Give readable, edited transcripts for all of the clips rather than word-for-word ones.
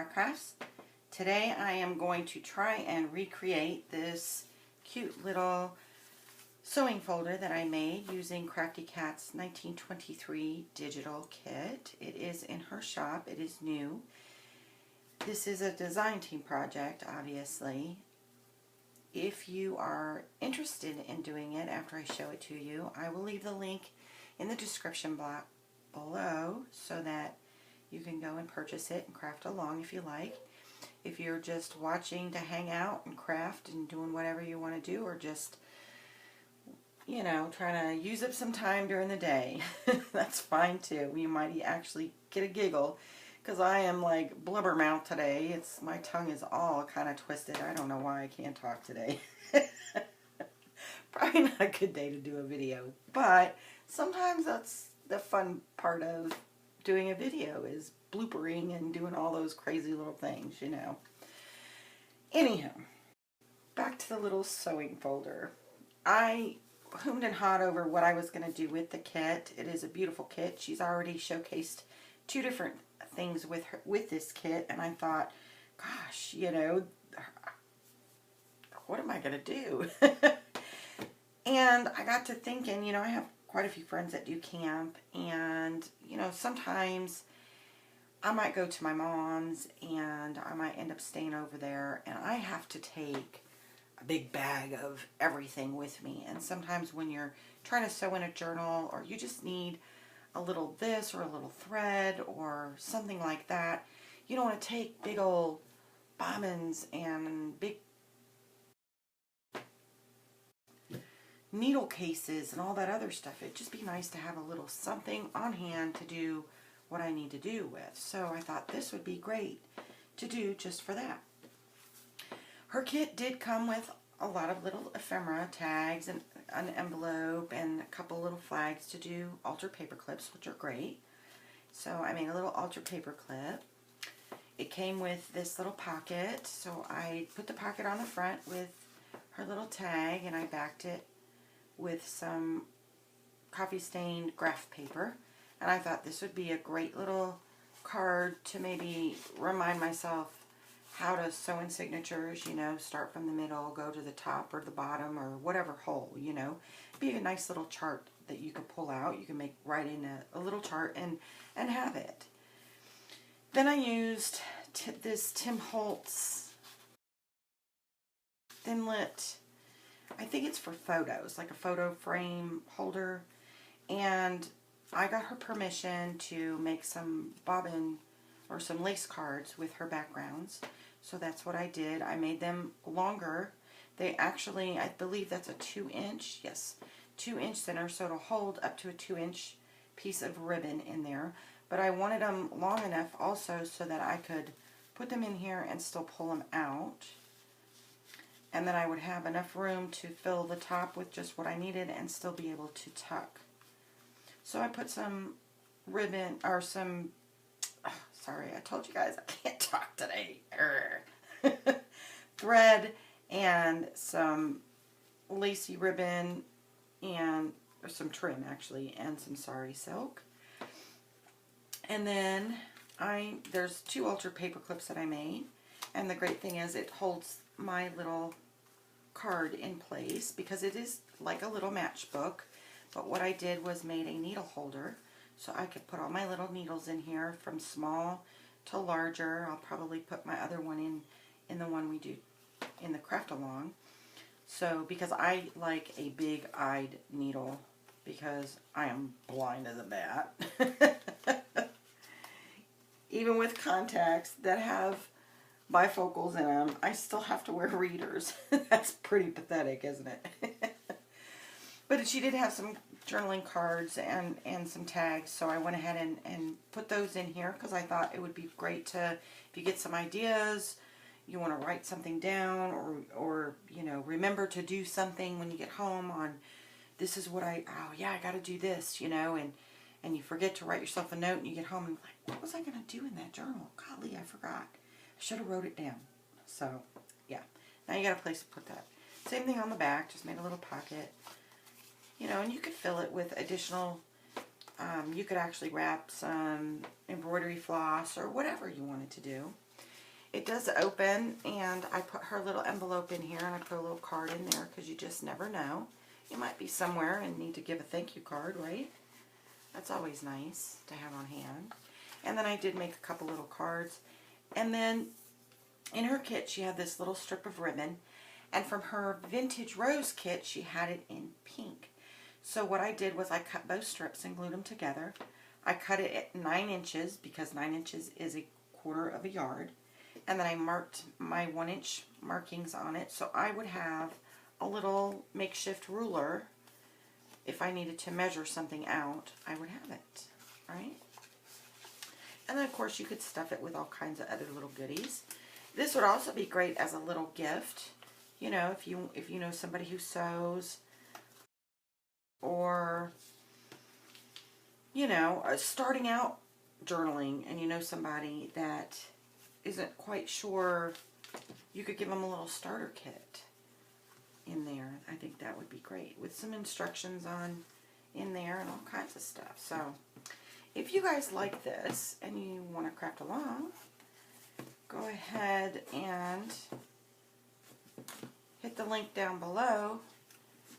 Wondubar Crafts. Today I am going to try and recreate this cute little sewing folder that I made using Crafty Cat's 1923 digital kit. It is in her shop. It is new. This is a design team project, obviously. If you are interested in doing it after I show it to you, I will leave the link in the description box below so that you can go and purchase it and craft along if you like. If you're just watching to hang out and craft and doing whatever you want to do, or just, you know, trying to use up some time during the day, that's fine too. You might actually get a giggle, because I am like blubbermouth today. My tongue is all kind of twisted. I don't know why I can't talk today. Probably not a good day to do a video, but sometimes that's the fun part of doing a video, is bloopering and doing all those crazy little things, you know. Anyhow, back to the little sewing folder. I hummed and hawed over what I was going to do with the kit. It is a beautiful kit. She's already showcased two different things with this kit, and I thought, gosh, you know, what am I going to do? And I got to thinking, you know, I have quite a few friends that do camp, and, you know, sometimes I might go to my mom's and I might end up staying over there, and I have to take a big bag of everything with me. And sometimes when you're trying to sew in a journal, or you just need a little this or a little thread or something like that, you don't want to take big old bobbins and big needle cases and all that other stuff. It'd just be nice to have a little something on hand to do what I need to do with. So I thought this would be great to do just for that. Her kit did come with a lot of little ephemera, tags, and an envelope, and a couple little flags to do altar paper clips, which are great. So I made a little altar paper clip. It came with this little pocket, so I put the pocket on the front with her little tag, and I backed it with some coffee stained graph paper. And I thought this would be a great little card to maybe remind myself how to sew in signatures, you know, start from the middle, go to the top or the bottom or whatever hole, you know. Be a nice little chart that you could pull out. You can make right in a little chart and have it. Then I used this Tim Holtz Thinlit, I think it's for photos, like a photo frame holder, and I got her permission to make some bobbin or some lace cards with her backgrounds. So that's what I did. I made them longer. They actually, I believe that's a 2-inch, yes, 2-inch center, so it'll hold up to a 2-inch piece of ribbon in there. But I wanted them long enough also so that I could put them in here and still pull them out. And then I would have enough room to fill the top with just what I needed and still be able to tuck. So I put some ribbon, or some, oh, sorry, I told you guys I can't talk today. Thread and some lacy ribbon and, or some trim actually, and some sari silk. And then there's 2 altar paper clips that I made. And the great thing is it holds my little card in place because it is like a little matchbook. But what I did was made a needle holder so I could put all my little needles in here from small to larger. I'll probably put my other one in the one we do in the craft along. So because I like a big-eyed needle, because I am blind as a bat. Even with contacts that have bifocals in them, I still have to wear readers. That's pretty pathetic, isn't it? But she did have some journaling cards and some tags, so I went ahead and put those in here because I thought it would be great to, if you get some ideas, you want to write something down, or you know, remember to do something when you get home on, this is what oh yeah, I got to do this, you know, and you forget to write yourself a note and you get home and like, what was I going to do in that journal? Golly, I forgot. I should have wrote it down. So, yeah. Now you got a place to put that. Same thing on the back, just made a little pocket. You know, and you could fill it with additional, you could actually wrap some embroidery floss or whatever you wanted to do. It does open, and I put her little envelope in here, and I put a little card in there because you just never know. You might be somewhere and need to give a thank you card, right? That's always nice to have on hand. And then I did make a couple little cards. And then in her kit, she had this little strip of ribbon. And from her vintage rose kit, she had it in pink. So what I did was I cut both strips and glued them together. I cut it at 9 inches because 9 inches is a quarter of a yard. And then I marked my 1-inch markings on it, so I would have a little makeshift ruler. If I needed to measure something out, I would have it, right? And then of course you could stuff it with all kinds of other little goodies. This would also be great as a little gift, you know, if you know somebody who sews, or you know, starting out journaling and you know somebody that isn't quite sure, you could give them a little starter kit in there. I think that would be great with some instructions on in there and all kinds of stuff. So if you guys like this and you want to craft along, go ahead and hit the link down below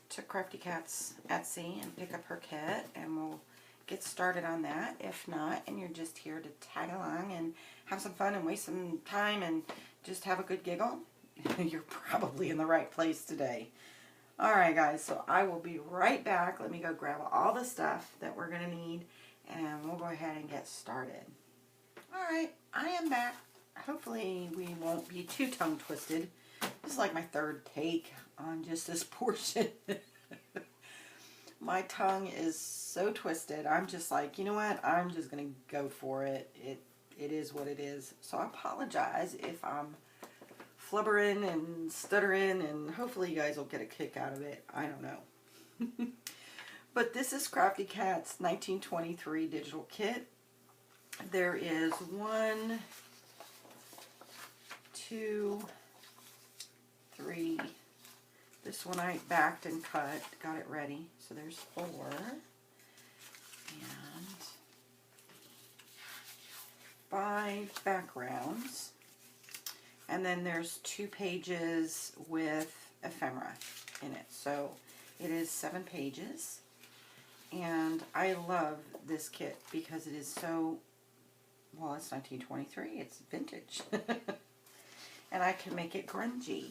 to Crafty Cat's Etsy and pick up her kit, and we'll get started on that. If not, and you're just here to tag along and have some fun and waste some time and just have a good giggle, you're probably in the right place today. Alright guys, so I will be right back. Let me go grab all the stuff that we're going to need, and we'll go ahead and get started. Alright, I am back. Hopefully we won't be too tongue twisted. This is like my third take on just this portion. My tongue is so twisted. I'm just like, you know what? I'm just going to go for it. It is what it is. So I apologize if I'm flubbering and stuttering, and hopefully you guys will get a kick out of it. I don't know. But this is Crafty Cat's 1923 digital kit. There is 1, 2, 3. This one I backed and cut, got it ready. So there's 4. And 5 backgrounds. And then there's 2 pages with ephemera in it. So it is 7 pages. And I love this kit because it is so, well, it's 1923. It's vintage. And I can make it grungy.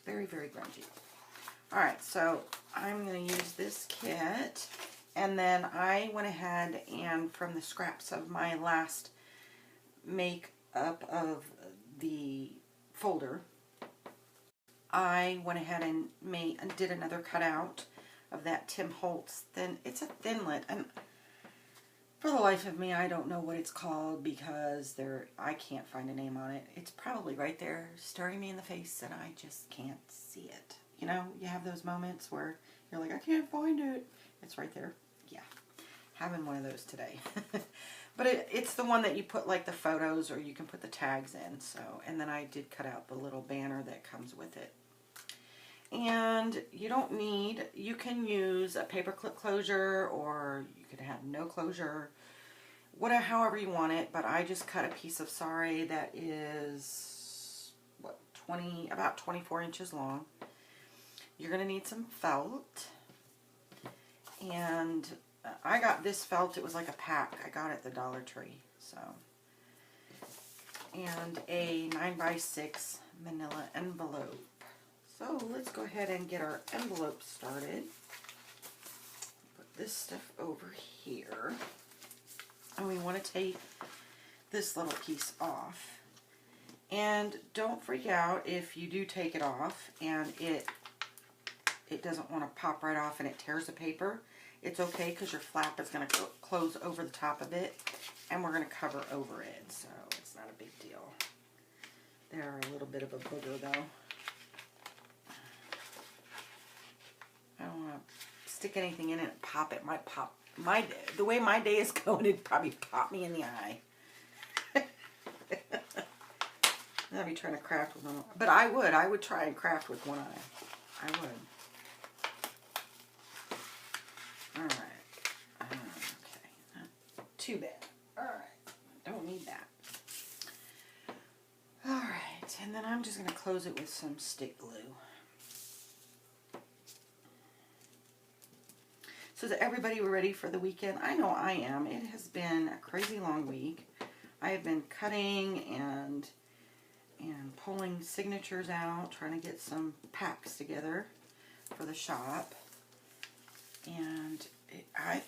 Very, very grungy. Alright, so I'm going to use this kit, and then I went ahead and from the scraps of my last make-up of the folder, I went ahead and did another cutout of that Tim Holtz. It's a thinlet, and for the life of me, I don't know what it's called because I can't find a name on it. It's probably right there staring me in the face, and I just can't see it. You know, you have those moments where you're like, I can't find it. It's right there. Yeah, having one of those today. But it's the one that you put like the photos, or you can put the tags in. So, and then I did cut out the little banner that comes with it. And you can use a paper clip closure, or you could have no closure, whatever, however you want it. But I just cut a piece of sari that is, what, about 24 inches long. You're going to need some felt, and I got this felt, it was like a pack, I got it at the Dollar Tree, so, and a 9x6 manila envelope. So let's go ahead and get our envelope started. Put this stuff over here, and we want to take this little piece off, and don't freak out if you do take it off and it doesn't want to pop right off and it tears the paper. It's okay because your flap is going to close over the top of it, and we're going to cover over it, so it's not a big deal. They're a little bit of a booger though. I don't want to stick anything in it and pop it. It might pop. The way my day is going, it'd probably pop me in the eye. I'd be trying to craft with one eye. But I would try and craft with one eye. I would. Alright. Okay. Not too bad. Alright. Don't need that. Alright. and then I'm just going to close it with some stick glue. So is everybody ready for the weekend? I know I am. It has been a crazy long week. I have been cutting and pulling signatures out, trying to get some packs together for the shop. And I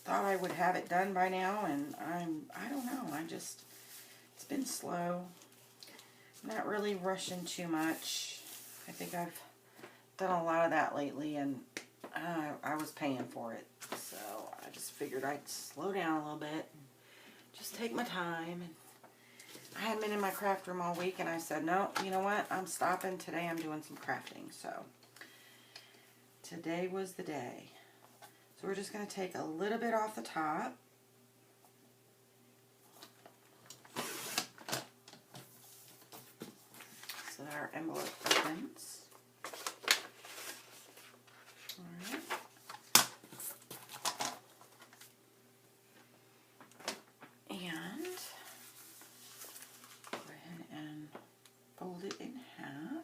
thought I would have it done by now, and I don't know. It's been slow. I'm not really rushing too much. I think I've done a lot of that lately, and I was paying for it. So I just figured I'd slow down a little bit and just take my time. And I hadn't been in my craft room all week, and I said, no, you know what? I'm stopping. Today I'm doing some crafting. So today was the day. So we're just going to take a little bit off the top. So that our envelope opens. Alright. And go ahead and fold it in half.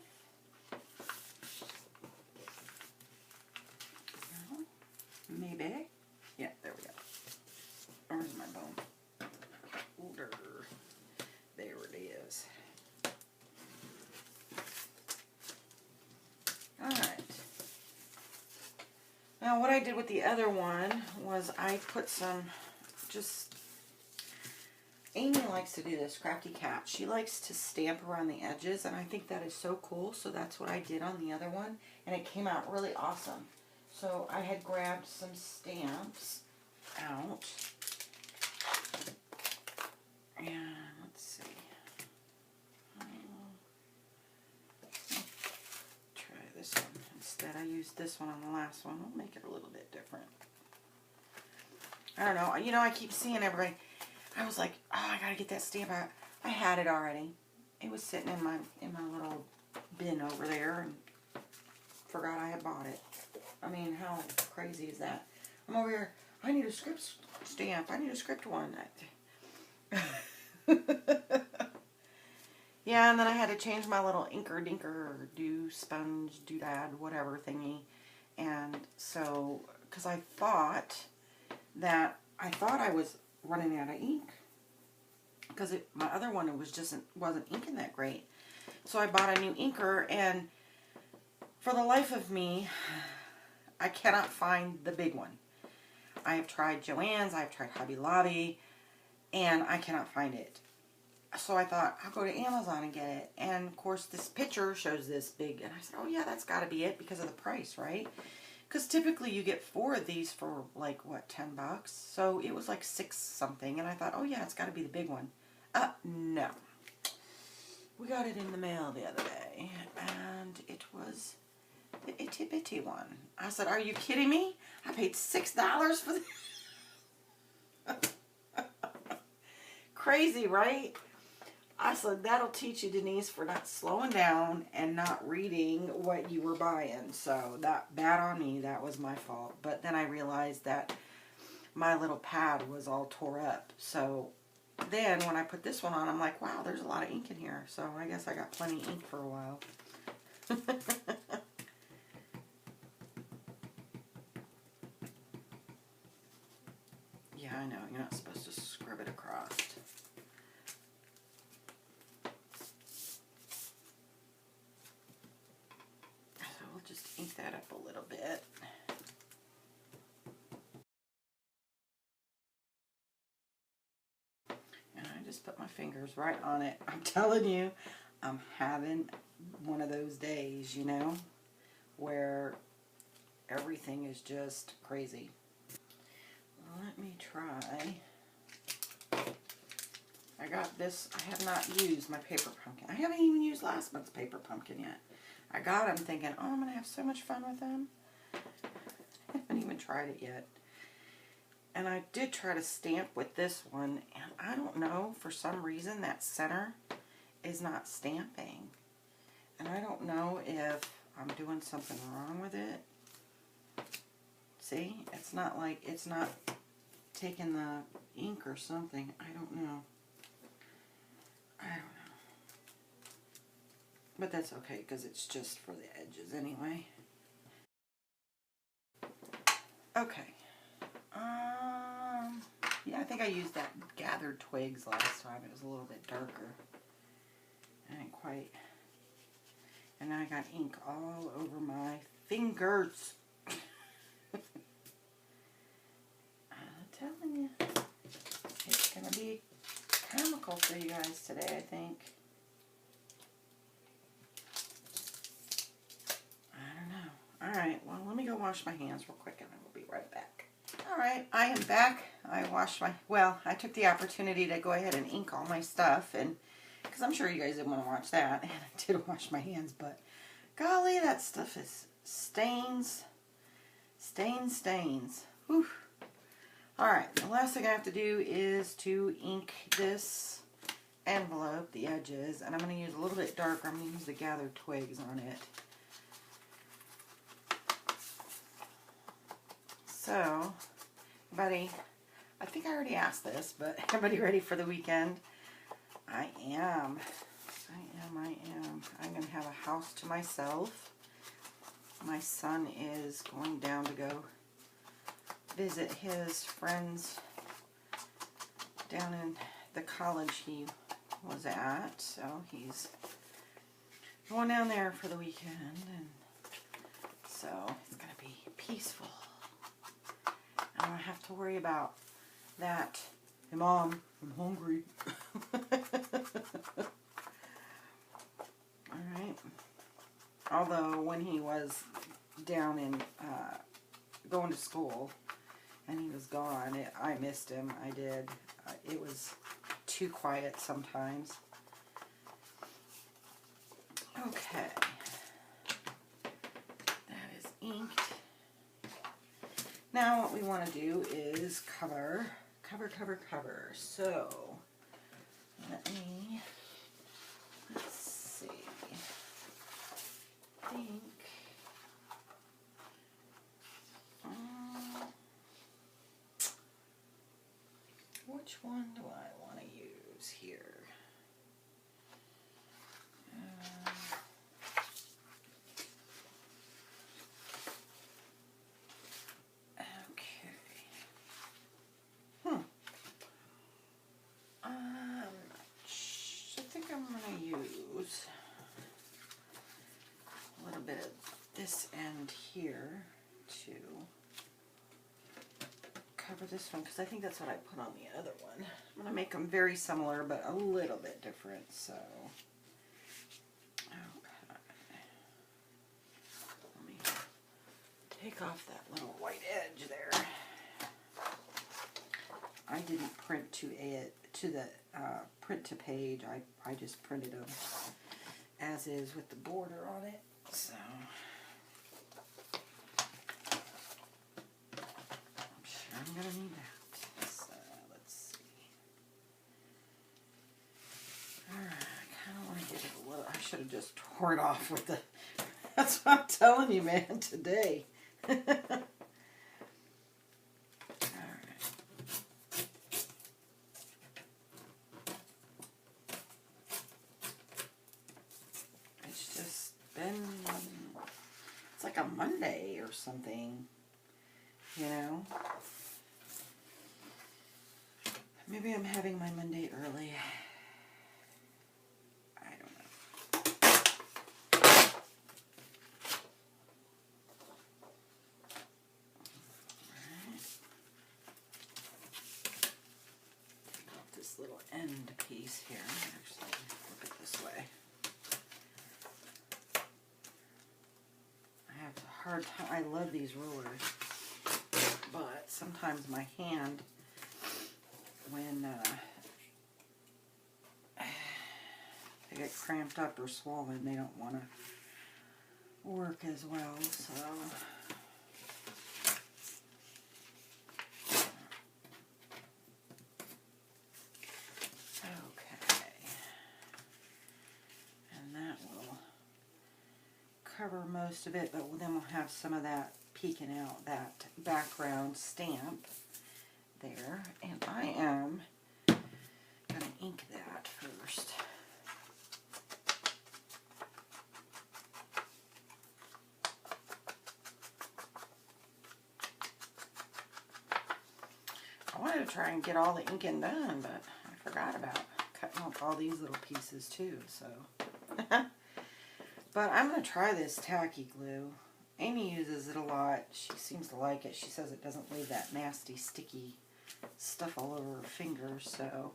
Maybe. Yeah, there we go. Where's my bone? Older. There it is. Alright. Now what I did with the other one was I put some, Amy likes to do this, Crafty Cat. She likes to stamp around the edges, and I think that is so cool. So that's what I did on the other one, and it came out really awesome. So I had grabbed some stamps out, and let's see. Try this one instead. I used this one on the last one. We'll make it a little bit different. I don't know. You know, I keep seeing everybody. I was like, oh, I gotta get that stamp out. I had it already. It was sitting in my little bin over there, and forgot I had bought it. I mean, how crazy is that? I'm over here, I need a script stamp. I need a script one. Yeah, and then I had to change my little inker dinker do sponge doodad whatever thingy. And so, because I thought I was running out of ink, because my other one wasn't inking that great. So I bought a new inker, and for the life of me, I cannot find the big one. I have tried Joann's, I have tried Hobby Lobby, and I cannot find it. So I thought, I'll go to Amazon and get it. And of course this picture shows this big, and I said, oh yeah, that's got to be it because of the price, right? Because typically you get 4 of these for like, what, $10? So it was like 6 something, and I thought, oh yeah, it's got to be the big one. No. We got it in the mail the other day, and it was the itty bitty one. I said, are you kidding me? I paid $6 for this. Crazy, right? I said, that'll teach you, Denise, for not slowing down and not reading what you were buying. So that bad on me. That was my fault. But then I realized that my little pad was all tore up. So then when I put this one on, I'm like, wow, there's a lot of ink in here. So I guess I got plenty of ink for a while. Yeah, I know. You're not supposed to scrub it across. So we'll just ink that up a little bit. And I just put my fingers right on it. I'm telling you, I'm having one of those days, you know, where everything is just crazy. Let me try. I got this. I have not used my paper pumpkin. I haven't even used last month's paper pumpkin yet. I got them thinking, oh, I'm going to have so much fun with them. I haven't even tried it yet. And I did try to stamp with this one, and I don't know, for some reason that center is not stamping. And I don't know if I'm doing something wrong with it. See? It's not like, it's not taking the ink or something. I don't know. I don't know. But that's okay because it's just for the edges anyway. Okay. Yeah, I think I used that gathered twigs last time. It was a little bit darker. I didn't quite. And now I got ink all over my fingers. I'm telling you, it's gonna be comical for you guys today, I think. I don't know. Alright, well, let me go wash my hands real quick and then we'll be right back. Alright, I am back. I washed my, well, I took the opportunity to go ahead and ink all my stuff, and because I'm sure you guys didn't want to watch that, and I did wash my hands, but golly, that stuff is stains. Stains. Whew. Alright, the last thing I have to do is to ink this envelope, the edges, and I'm going to use a little bit darker. I'm going to use the gathered twigs on it. So, everybody, I think I already asked this, but everybody ready for the weekend? I am. I'm going to have a house to myself. My son is going down to go visit his friends down in the college he was at. So he's going down there for the weekend, and so it's going to be peaceful. I don't have to worry about that. Hey, Mom, I'm hungry. Alright. Although, when he was down in, going to school, and he was gone, I missed him. I did. It was too quiet sometimes. Okay. That is inked. Now what we want to do is cover. So, let's see. I think, which one do I want to use here? I'm going to use a little bit of this end here to cover this one, because I think that's what I put on the other one. I'm going to make them very similar but a little bit different. So, okay. Let me take off that little white edge there. I didn't print to the print to page. I just printed them as is with the border on it. So I'm sure I'm gonna need that. So let's see. Alright, I kinda wanna give it a little, I should have just tore it off with the, that's what I'm telling you, man, today. It's like a Monday or something, you know. Maybe I'm having my Monday early. I don't know. Alright. Take off this little end piece here. Actually, flip it this way. Hard time. I love these rulers, but sometimes my hand, when they get cramped up or swollen, they don't want to work as well. So okay, and that will cover most of it, but then we'll have some of that peeking out, that background stamp there. And I am going to ink that first. try and get all the inking done, but I forgot about cutting off all these little pieces too, so. But I'm going to try this tacky glue. Amy uses it a lot. She seems to like it. She says it doesn't leave that nasty, sticky stuff all over her fingers, so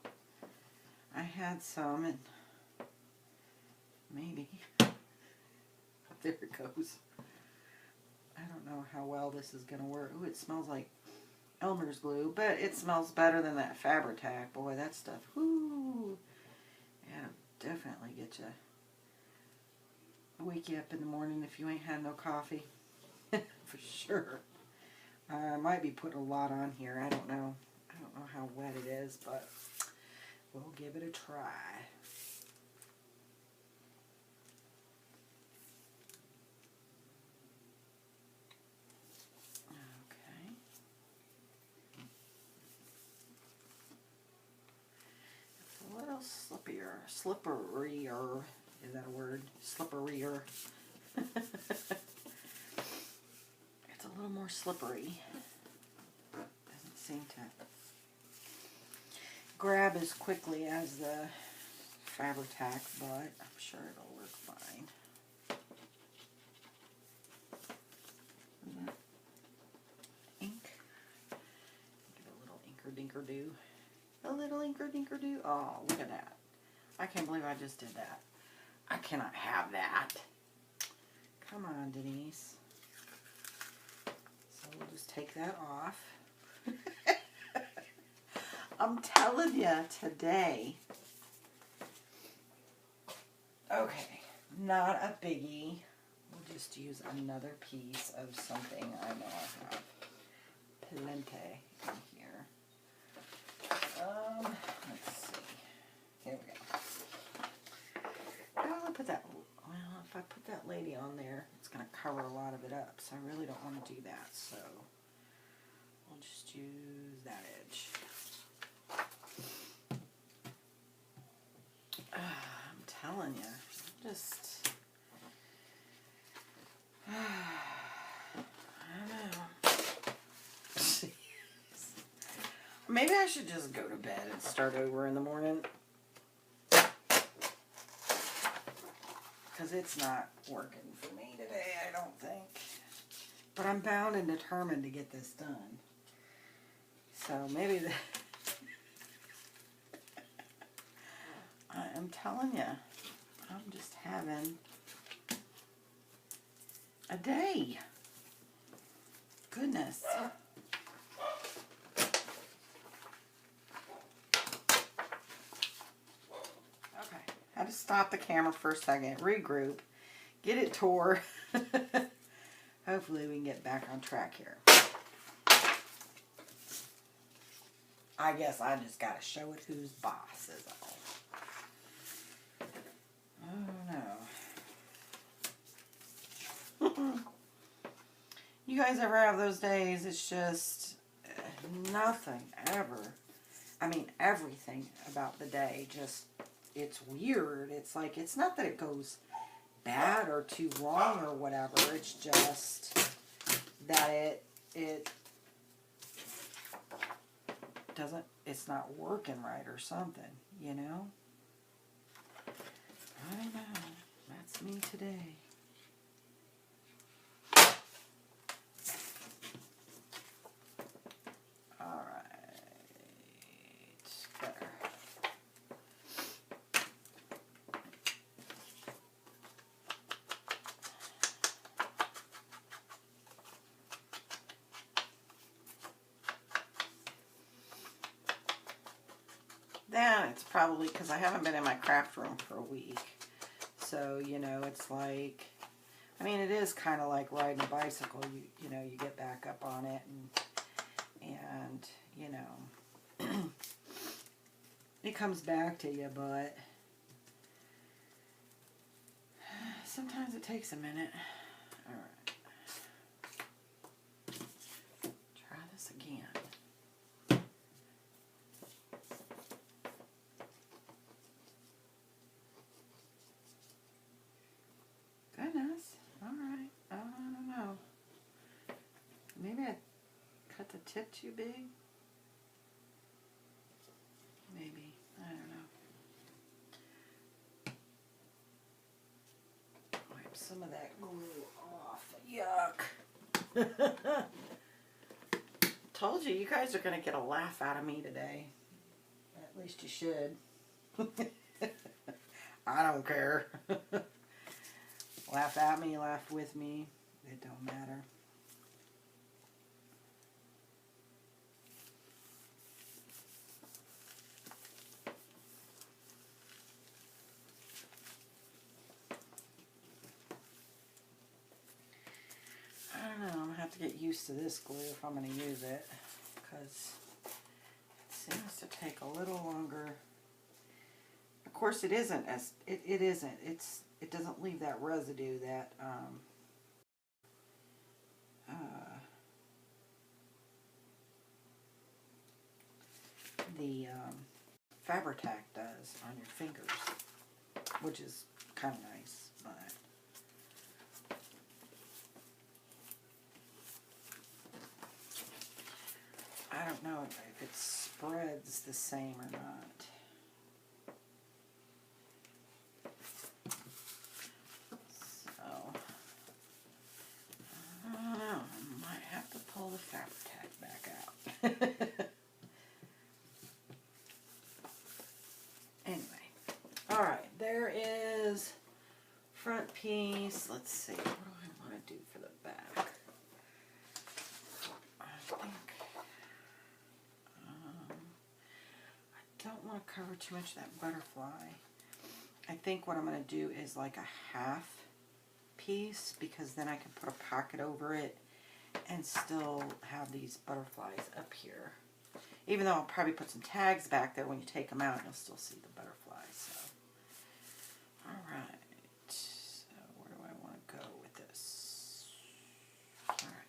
I had some, and maybe. There it goes. I don't know how well this is going to work. Ooh, it smells like Elmer's glue, but it smells better than that Fabri-Tac. Boy, that stuff, whoo, it'll definitely get you, wake you up in the morning if you ain't had no coffee. For sure. I might be putting a lot on here. I don't know. I don't know how wet it is, but we'll give it a try. Okay. It's a little slippier. Slipperier. Is that a word? Slipperier. It's a little more slippery. Doesn't seem to grab as quickly as the Fabri-Tac, but I'm sure it'll work fine. Is that ink? Get a little inker-dinker-doo. A little inker-dinker-doo. Oh, look at that. I can't believe I just did that. I cannot have that. Come on, Denise. So we'll just take that off. I'm telling you today. Okay, not a biggie. We'll just use another piece of something I know I have plenty in here. Let's see. Here we go. How do I put that? Well, if I put that lady on there, it's going to cover a lot of it up, so I really don't want to do that. So we'll just use that edge. I'm telling you, just, I don't know. Maybe I should just go to bed and start over in the morning. Because it's not working for me today, I don't think. But I'm bound and determined to get this done. So maybe I'm telling you, I'm just having a day. Goodness. Okay, I had to stop the camera for a second, regroup, get it tore. Hopefully we can get back on track here. I guess I just got to show it who's boss is all. Oh no. You guys ever have those days? It's just nothing ever. I mean, everything about the day just, it's weird. It's like, it's not that it goes bad or too wrong or whatever. It's just that it doesn't, it's not working right or something, you know? I don't know. That's me today. Then it's probably because I haven't been in my craft room for a week. So, you know, it's like, I mean, it is kind of like riding a bicycle. You know, you get back up on it and you know, it comes back to you, but sometimes it takes a minute. All right. Try this again. Goodness. All right. I don't know. Maybe I cut the tip too big. some of that glue off. Yuck. Told you, you guys are going to get a laugh out of me today. At least you should. I don't care. Laugh at me, laugh with me. It don't matter. I don't know, I'm going to have to get used to this glue if I'm going to use it, because it seems to take a little longer. Of course, it isn't as it isn't. It doesn't leave that residue that the Fabri-Tac does on your fingers, which is kind of nice, but I don't know if it spreads the same or not. So, I don't know. I might have to pull the Fabri-Tac back out. Anyway. Alright, there is front piece. Let's see. What do I want to do for the back? I don't want to cover too much of that butterfly. I think what I'm going to do is like a half piece, because then I can put a pocket over it and still have these butterflies up here. Even though I'll probably put some tags back there, when you take them out, you'll still see the butterflies. So, alright. So, where do I want to go with this? Alright.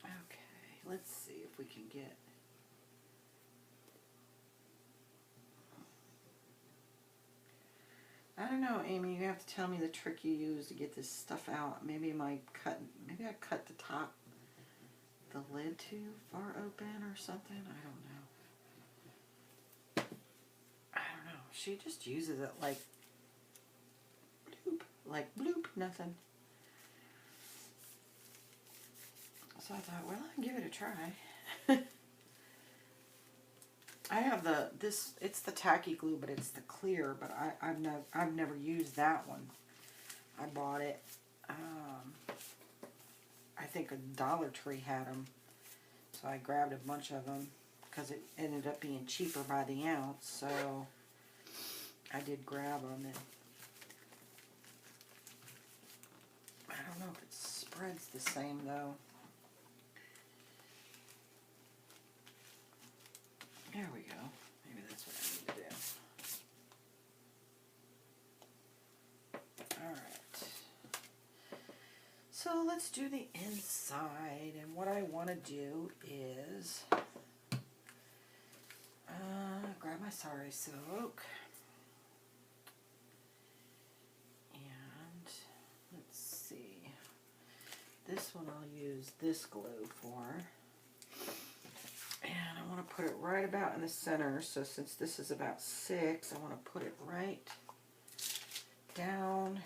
Okay, let's see if we can get... I don't know, Amy, you have to tell me the trick you use to get this stuff out. Maybe I cut the top, the lid too far open or something. I don't know. She just uses it like bloop, nothing. So I thought, well, I'll give it a try. I have it's the tacky glue, but it's the clear, but I've never used that one. I bought it, I think a Dollar Tree had them, so I grabbed a bunch of them, because it ended up being cheaper by the ounce, so I did grab them, and I don't know if it spreads the same, though. There we go. Maybe that's what I need to do. Alright. So let's do the inside. And what I want to do is grab my sari silk. And let's see. This one I'll use this glue for. And I want to put it right about in the center. So since this is about 6, I want to put it right down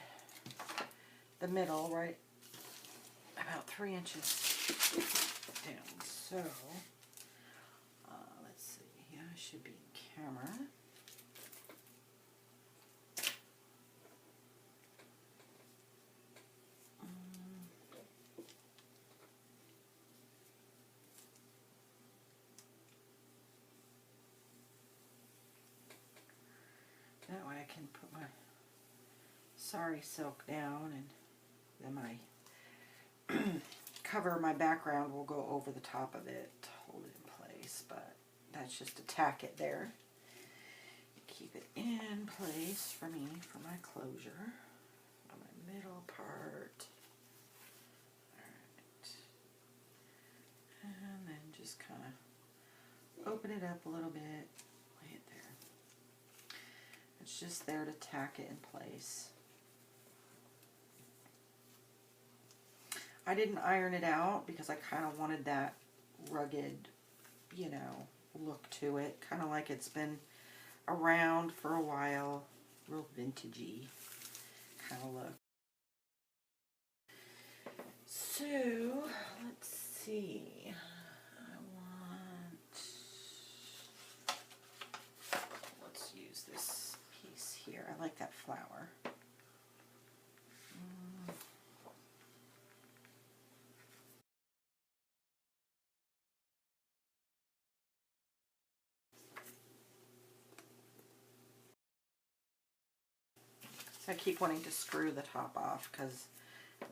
the middle, right about 3 inches down. So, let's see. Yeah, I should be in camera. That way I can put my sari silk down, and then my cover, my background will go over the top of it to hold it in place, but that's just to tack it there. Keep it in place for me, for my closure on my middle part. Alright. And then just kind of open it up a little bit, lay it there. It's just there to tack it in place. I didn't iron it out because I kind of wanted that rugged, you know, look to it. Kind of like it's been around for a while. Real vintagey kind of look. So, let's see. Let's use this piece here. I like that flower. So I keep wanting to screw the top off because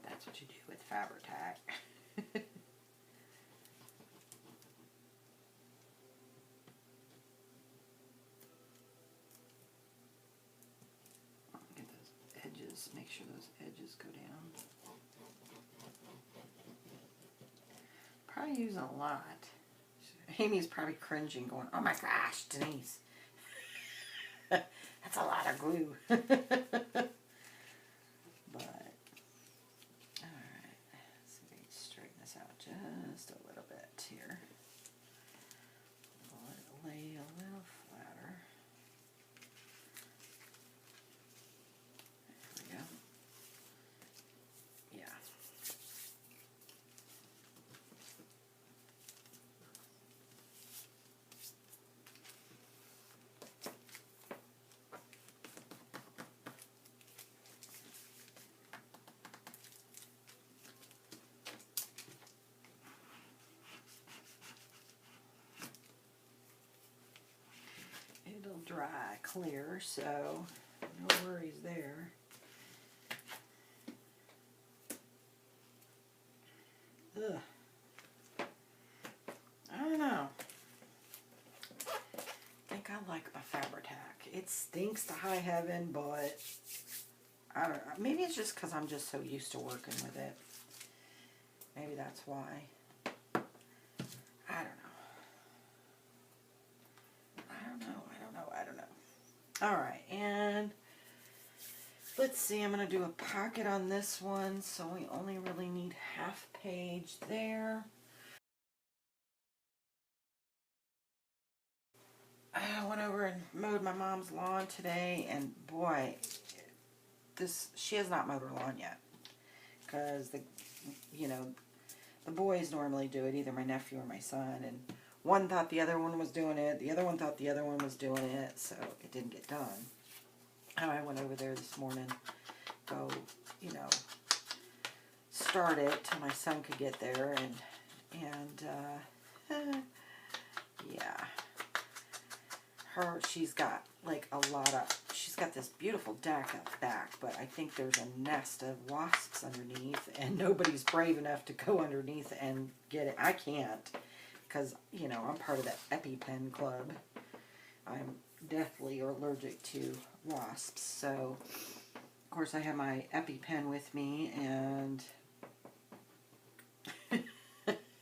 that's what you do with Fabri-Tac. Get those edges, make sure those edges go down. Probably using a lot. Amy's probably cringing, going, "Oh my gosh, Denise, that's a lot of glue." But, alright, so we need to straighten this out just a little bit here. Let it lay a little flatter. There we go. Yeah. It'll dry clear, so no worries there. Ugh. I don't know. I think I like my Fabri-Tac. It stinks to high heaven, but I don't know. Maybe it's just because I'm just so used to working with it. Maybe that's why. I don't know. Alright, and let's see, I'm going to do a pocket on this one, so we only really need half page there. I went over and mowed my mom's lawn today, and boy, she has not mowed her lawn yet, because the boys normally do it, either my nephew or my son, and one thought the other one was doing it, the other one thought the other one was doing it, so it didn't get done. And I went over there this morning, go, start it till my son could get there, and yeah. She's got like she's got this beautiful deck up back, but I think there's a nest of wasps underneath, and nobody's brave enough to go underneath and get it. I can't, because, I'm part of that EpiPen club. I'm deathly allergic to wasps, so, of course, I have my EpiPen with me, and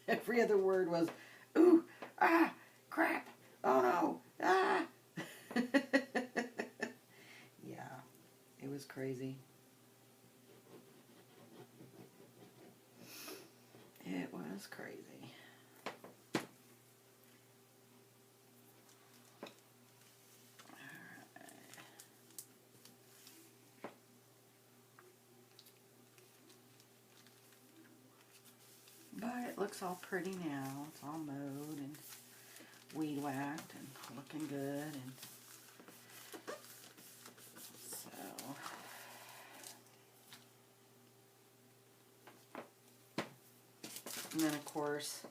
every other word was, "Ooh, ah, crap, oh no, ah." Yeah, it was crazy. It was crazy. But it looks all pretty now. It's all mowed and weed whacked and looking good. And then, of course,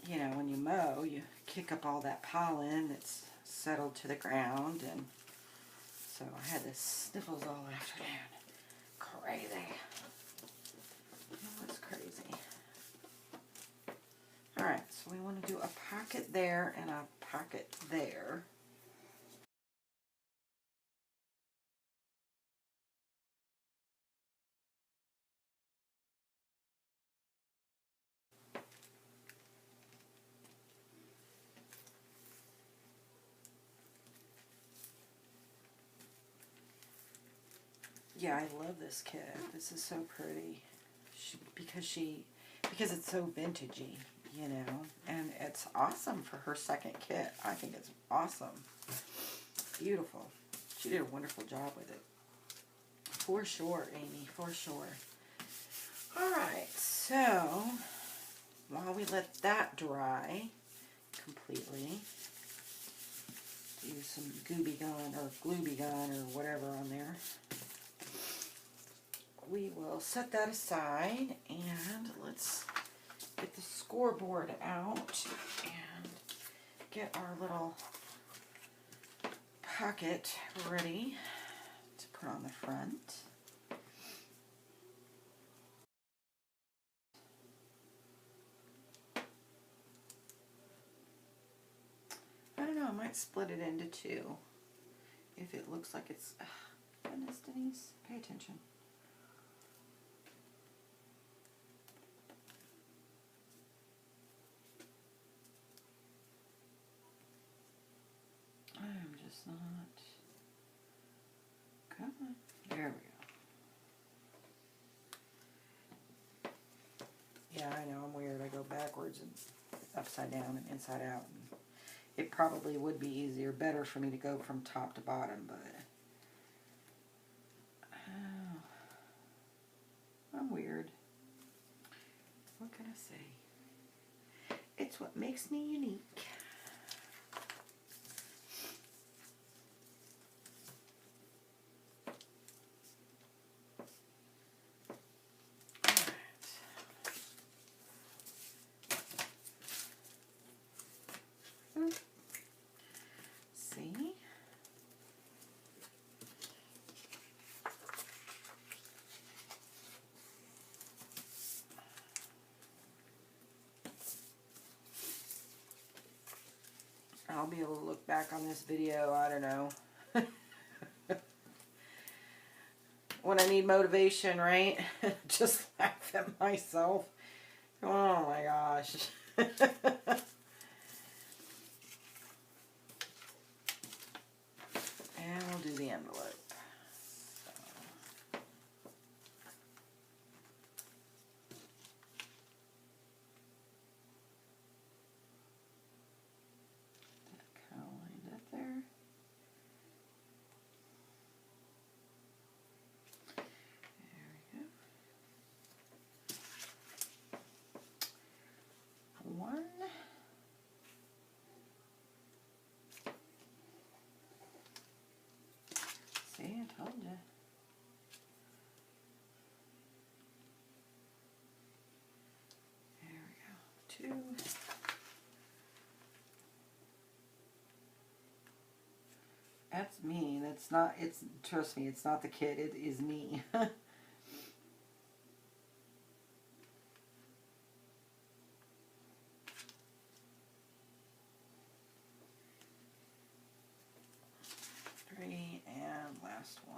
when you mow, you kick up all that pollen that's settled to the ground, and so I had the sniffles all afternoon. Crazy. It was crazy. Alright, so we want to do a pocket there and a pocket there. Yeah, I love this kit. This is so pretty. because it's so vintagey, you know, and it's awesome for her second kit. I think it's awesome. Beautiful. She did a wonderful job with it. For sure, Amy, for sure. Alright, so while we let that dry completely, use some gooby gun or glooby gun or whatever on there. We will set that aside and let's get the scoreboard out and get our little pocket ready to put on the front. I don't know, I might split it into two if it looks like it's... goodness, Denise, pay attention. I'm just not... Come on. There we go. Yeah, I know, I'm weird. I go backwards and upside down and inside out. And it probably would be easier, better for me to go from top to bottom, but... Oh, I'm weird. What can I say? It's what makes me unique. See? I'll be able to look back on this video, I don't know, when I need motivation, right? Just laugh at myself. Oh my gosh. And we'll do the envelope. See, I told you. There we go. 2. That's me. That's not, it's, trust me, it's not the kid. It is me. 3 and last one.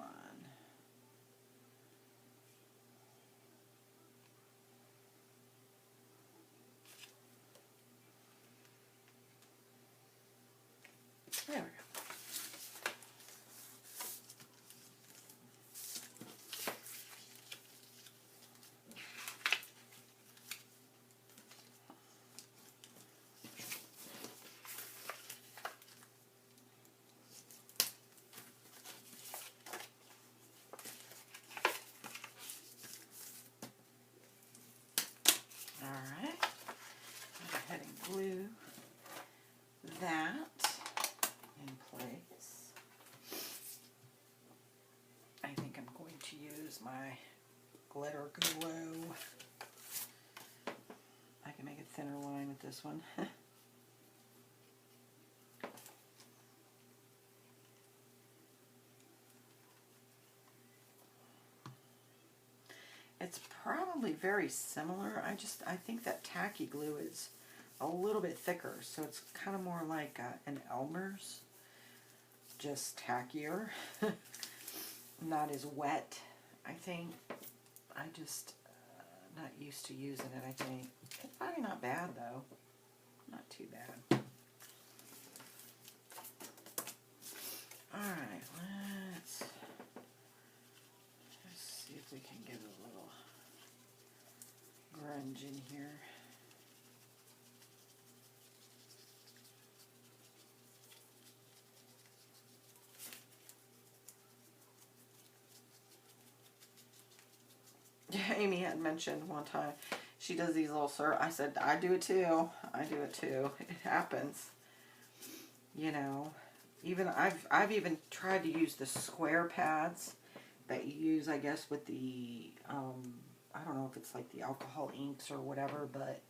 There we go. Alright, go ahead and glue that in place. I think I'm going to use my glitter glue. I can make a thinner line with this one. It's probably very similar. I think that tacky glue is a little bit thicker, so it's kind of more like an Elmer's, just tackier. Not as wet, I think. I just not used to using it, I think. It's probably not bad, though. Not too bad. Alright, let's see if we can get a little orange in here. Amy had mentioned one time she does these little I said, I do it too. I do it too. It happens. You know, even I've even tried to use the square pads that you use, I guess, with the I don't know if it's like the alcohol inks or whatever, but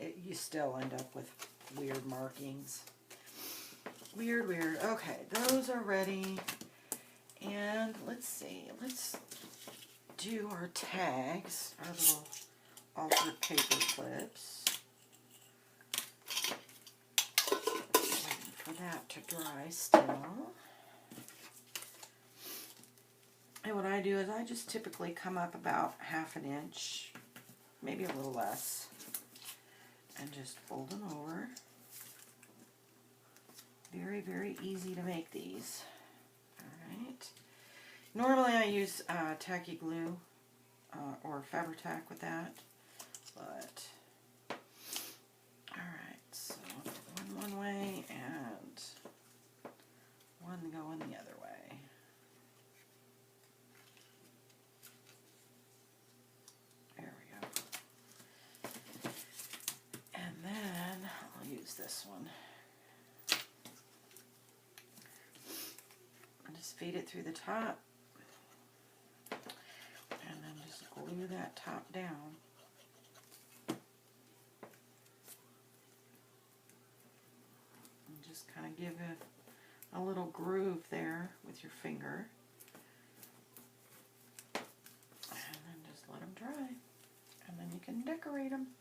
you still end up with weird markings. Weird, weird. Okay, those are ready. And let's see. Let's do our tags, our little altered paper clips. Waiting for that to dry still. And what I do is I just typically come up about 1/2 inch, maybe a little less, and just fold them over. Very, very easy to make these. Alright. Normally I use tacky glue or Fabri-Tac with that, but alright, so one way and one going the other way. There we go. And then I'll use this one. Just feed it through the top, and then just glue that top down. And just kind of give it a little groove there with your finger. And then just let them dry. And then you can decorate them.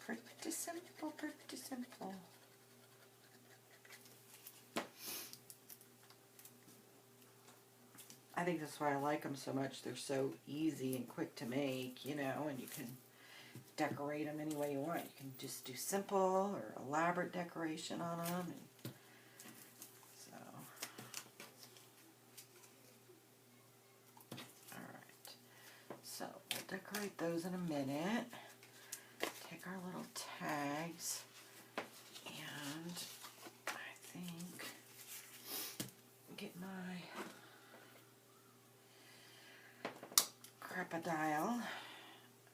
Pretty simple, pretty simple. I think that's why I like them so much. They're so easy and quick to make, you know, and you can decorate them any way you want. You can just do simple or elaborate decoration on them. And so, alright. So, we'll decorate those in a minute. Take our little tags, and I think get my crocodile.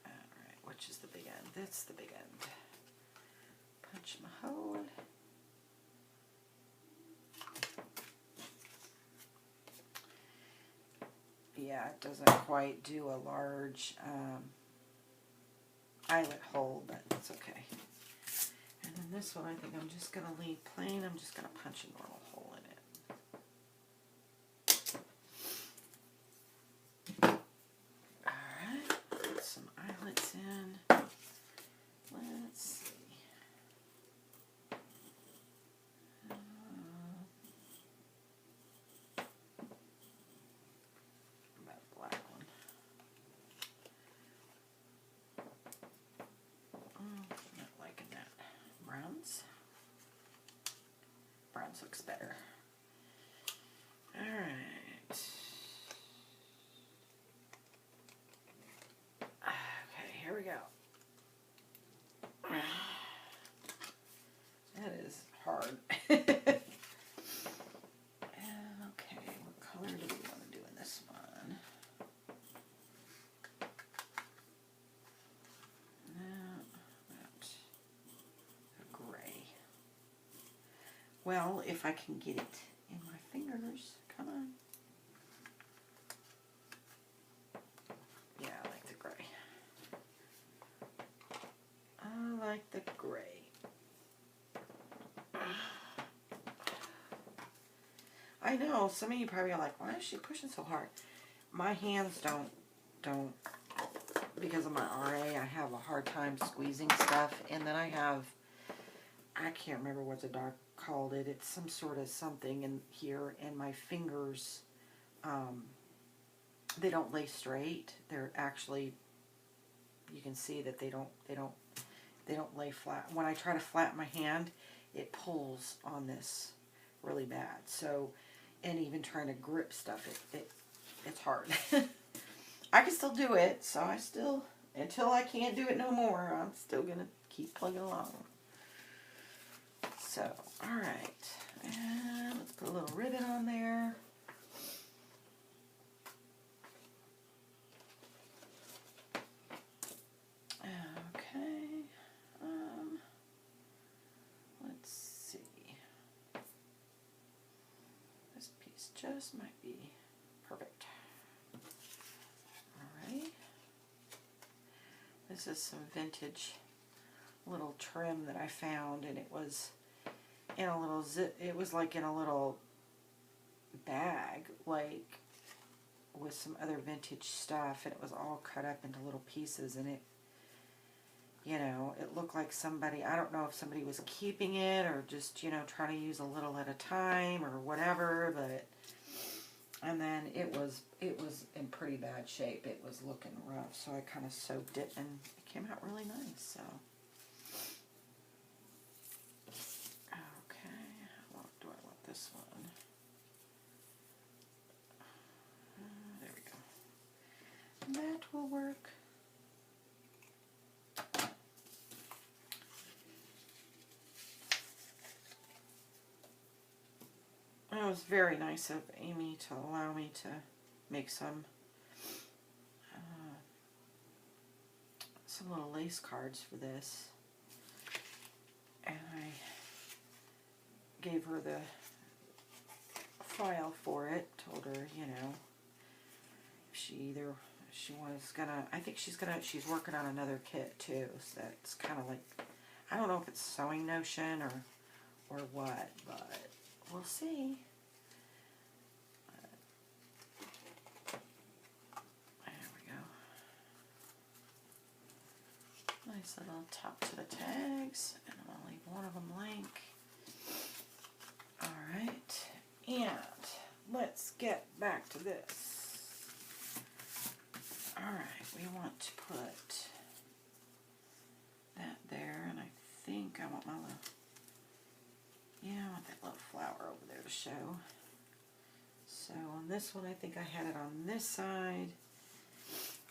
Alright, which is the big end? That's the big end. Punch my hole. Yeah, it doesn't quite do a large eyelet hole, but it's okay. And then this one I think I'm just going to leave plain. I'm just going to punch a normal hole in it. Eyelets in. Let's see. That black one. Not liking that. Browns. Browns looks better. All right. Here we go. That is hard. And okay, what color do we want to do in this one? No, not a gray. Well, if I can get it in my fingers, come on. Yeah, I like the gray. I like the gray. I know, some of you probably are like, why is she pushing so hard? My hands don't, because of my RA, I have a hard time squeezing stuff. And then I can't remember what the doc called it. It's some sort of something in here, and my fingers, they don't lay straight. They're actually, you can see that they don't lay flat. When I try to flatten my hand, it pulls on this really bad. So, and even trying to grip stuff, it's hard. I can still do it, so I still until I can't do it no more, I'm still going to keep plugging along. So, alright. And let's put a little ribbon on there. Okay. Let's see. This piece just might be perfect. Alright. This is some vintage little trim that I found, and it was in a little it was like in a little bag, like with some other vintage stuff, and it was all cut up into little pieces, and it, you know, it looked like somebody, I don't know if somebody was keeping it or just, you know, trying to use a little at a time or whatever, but, and then it was in pretty bad shape. It was looking rough, so I kind of soaked it, and it came out really nice, so. Okay, how long do I want this one? There we go. That will work. It was very nice of Amy to allow me to make some little lace cards for this, and I gave her the file for it, told her, you know, she was gonna, I think she's working on another kit too, so that's kind of like, I don't know if it's sewing notion or what, but we'll see. There we go. Nice little top to the tags, and I'm going to leave one of them blank. Alright, and let's get back to this. Alright, we want to put that there, and I think I want my little, yeah, I want that little flower over there to show. So on this one, I think I had it on this side,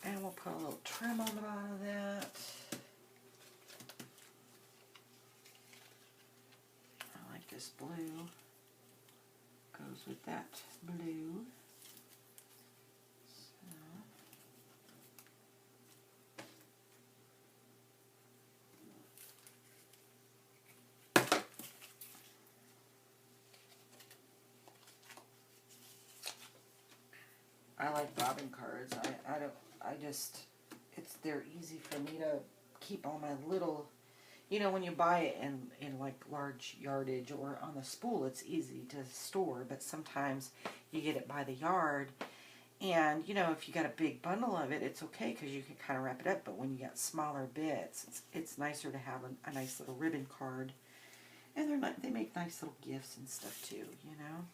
and we'll put a little trim on the bottom of that. I like this blue. Goes with that blue. I like bobbin cards. They're easy for me to keep all my little, you know, when you buy it in like large yardage or on the spool, it's easy to store, but sometimes you get it by the yard, and, you know, if you got a big bundle of it, it's okay because you can kind of wrap it up, but when you got smaller bits, it's nicer to have a nice little ribbon card, and they make nice little gifts and stuff too, you know.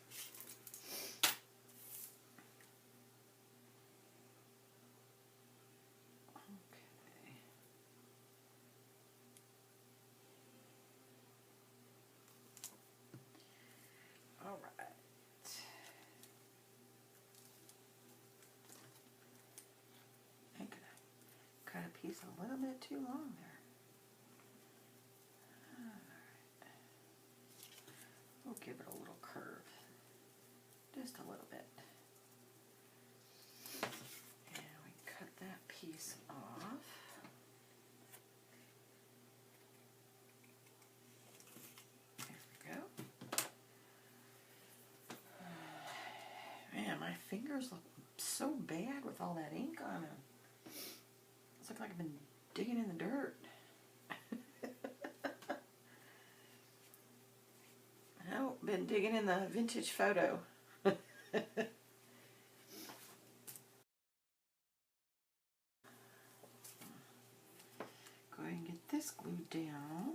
Cut a piece a little bit too long there. Alright. We'll give it a little curve. Just a little bit. And we cut that piece off. There we go. Man, my fingers look so bad with all that ink on them. It's like I've been digging in the dirt. No, been digging in the vintage photo. Go ahead and get this glued down.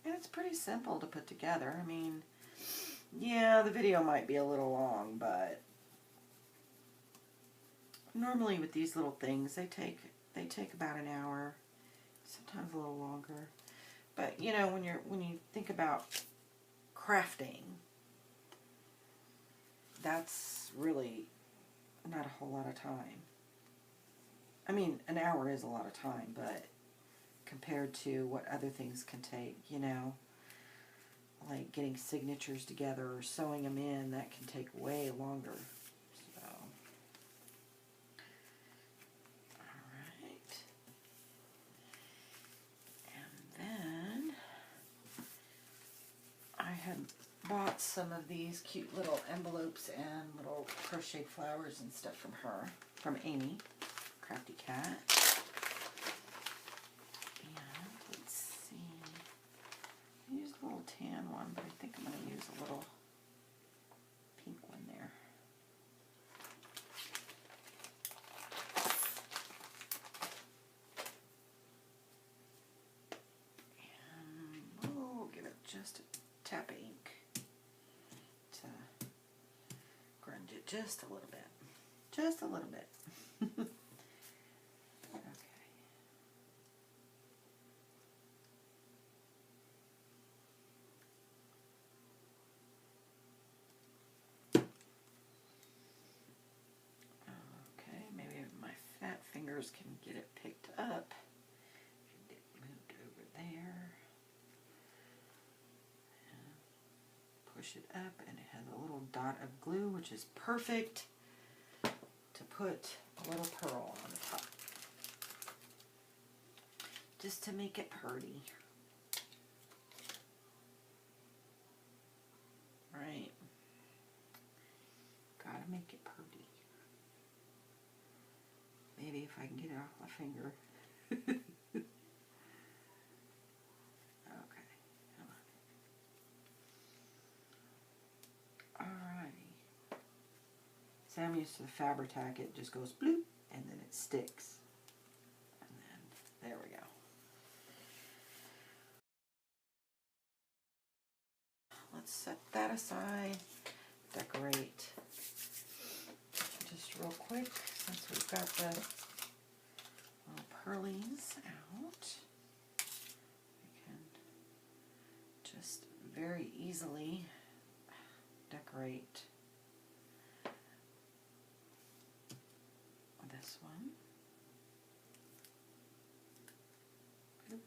And it's pretty simple to put together. I mean, yeah, the video might be a little long, but normally with these little things, they take about an hour, sometimes a little longer. But you know, when you think about crafting, that's really not a whole lot of time. I mean, an hour is a lot of time, but compared to what other things can take, you know, like getting signatures together or sewing them in, that can take way longer. So, alright. And then I had bought some of these cute little envelopes and little crochet flowers and stuff from her, from Amy, Crafty Cat. And let's see, I used a little tan one, but I think I'm going to use a little pink one there. And we'll give it just a tap of ink to grunge it just a little bit. Just a little bit. Fingers can get it picked up. Get it moved over there. And push it up, and it has a little dot of glue, which is perfect to put a little pearl on the top. Just to make it pretty. Right. Gotta make it pretty. Maybe if I can get it off my finger. Okay, come on. Alrighty. So I'm used to the Fabri-Tac, it just goes bloop, and then it sticks. And then, there we go. Let's set that aside. Decorate. Just real quick, since we've got the little pearlies out, we can just very easily decorate this one.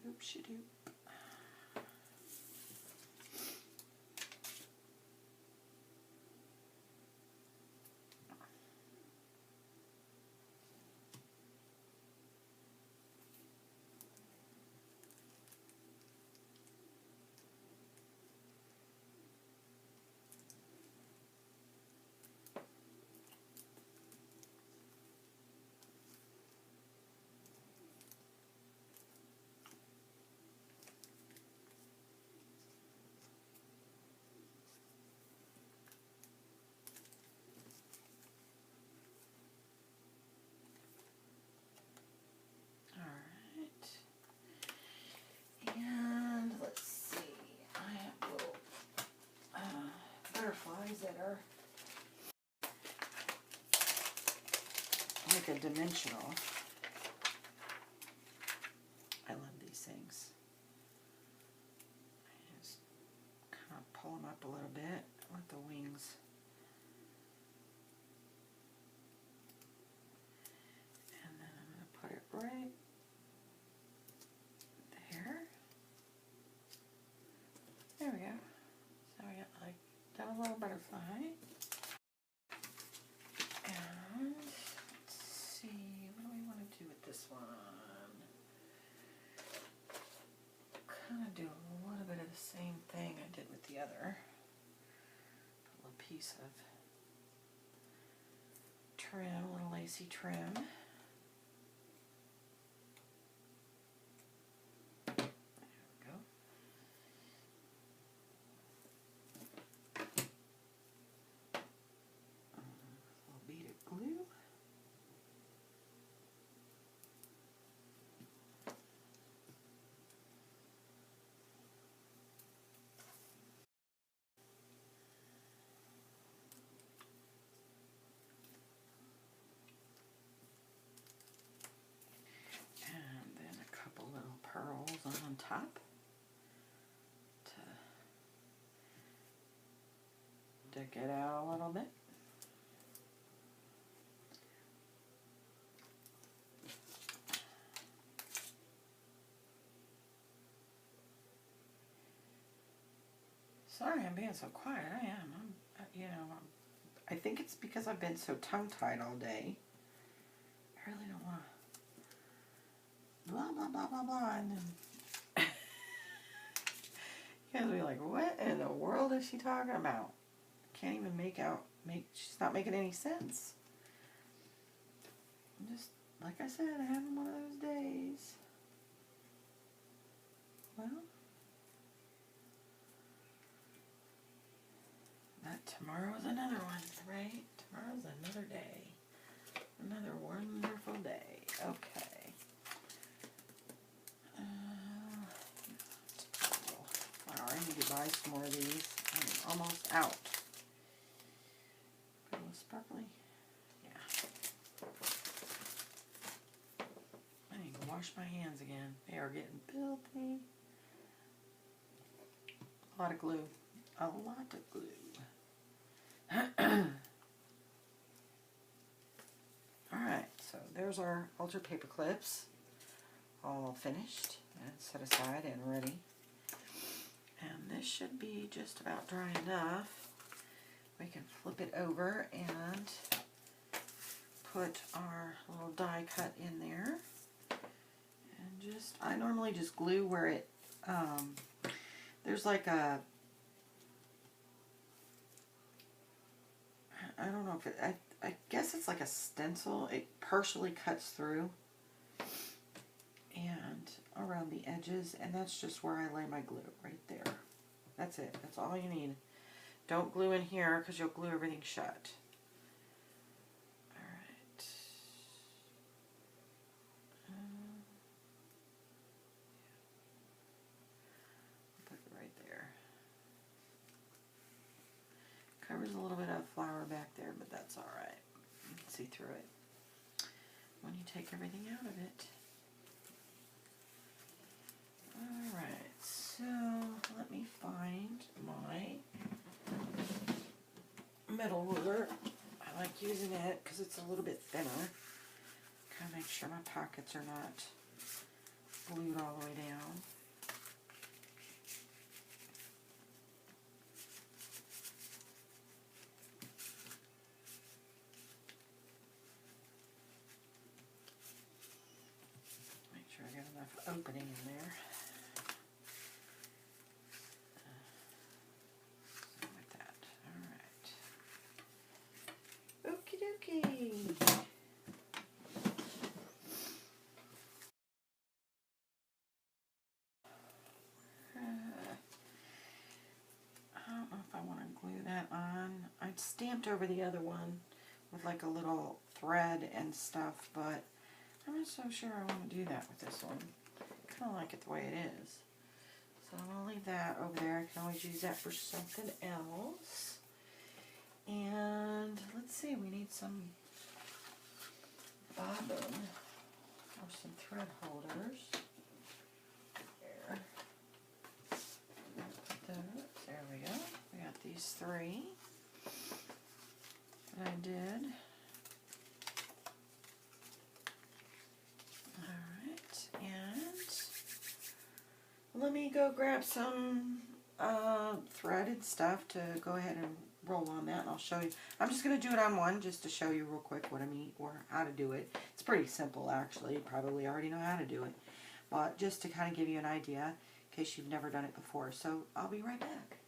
Oop-she-doop. And let's see, I have little butterflies that are like a dimensional. I love these things. I just kind of pull them up a little bit with the wings. And then I'm going to put it right there. There we go. So we got like that little butterfly. And let's see, what do we want to do with this one? Kind of do a little bit of the same thing I did with the other. A little piece of trim, a little lacy trim. Pearls on top to deck it out a little bit. Sorry I'm being so quiet. I am. I think it's because I've been so tongue-tied all day. I really don't want to blah, blah, blah, blah, blah, and then you guys will be like, what in the world is she talking about? Can't even she's not making any sense. Just, like I said, having one of those days. Well, tomorrow's another one, right? Tomorrow's another day. Another wonderful day. Okay. Flour. I need to buy some more of these. I'm almost out. A little sparkly. Yeah. I need to wash my hands again. They are getting filthy. A lot of glue. A lot of glue. Alright, so there's our ultra paper clips. All finished and set aside and ready. And this should be just about dry enough. We can flip it over and put our little die cut in there. And I normally just glue where it, there's like a, I don't know if it, I guess it's like a stencil. It partially cuts through and around the edges, and that's just where I lay my glue, right there. That's it. That's all you need. Don't glue in here because you'll glue everything shut. Alright. Put it right there. Covers a little bit of flour back there, but that's alright. You can see through it when you take everything out of it. Alright, so let me find my metal ruler. I like using it because it's a little bit thinner. Kind of make sure my pockets are not glued all the way down. Make sure I got enough opening in there. Like that. Alright. Okie dokie. I don't know if I want to glue that on. I stamped over the other one with like a little thread and stuff, but I'm not so sure I want to do that with this one. I kind of like it the way it is. So I'm going to leave that over there. I can always use that for something else. And let's see, we need some bobbin or some thread holders. There. There we go. We got these three that I did. Alright, and let me go grab some threaded stuff to go ahead and roll on that, and I'll show you. I'm just going to do it on one just to show you real quick what I mean or how to do it. It's pretty simple actually. You probably already know how to do it, but just to kind of give you an idea in case you've never done it before. So I'll be right back.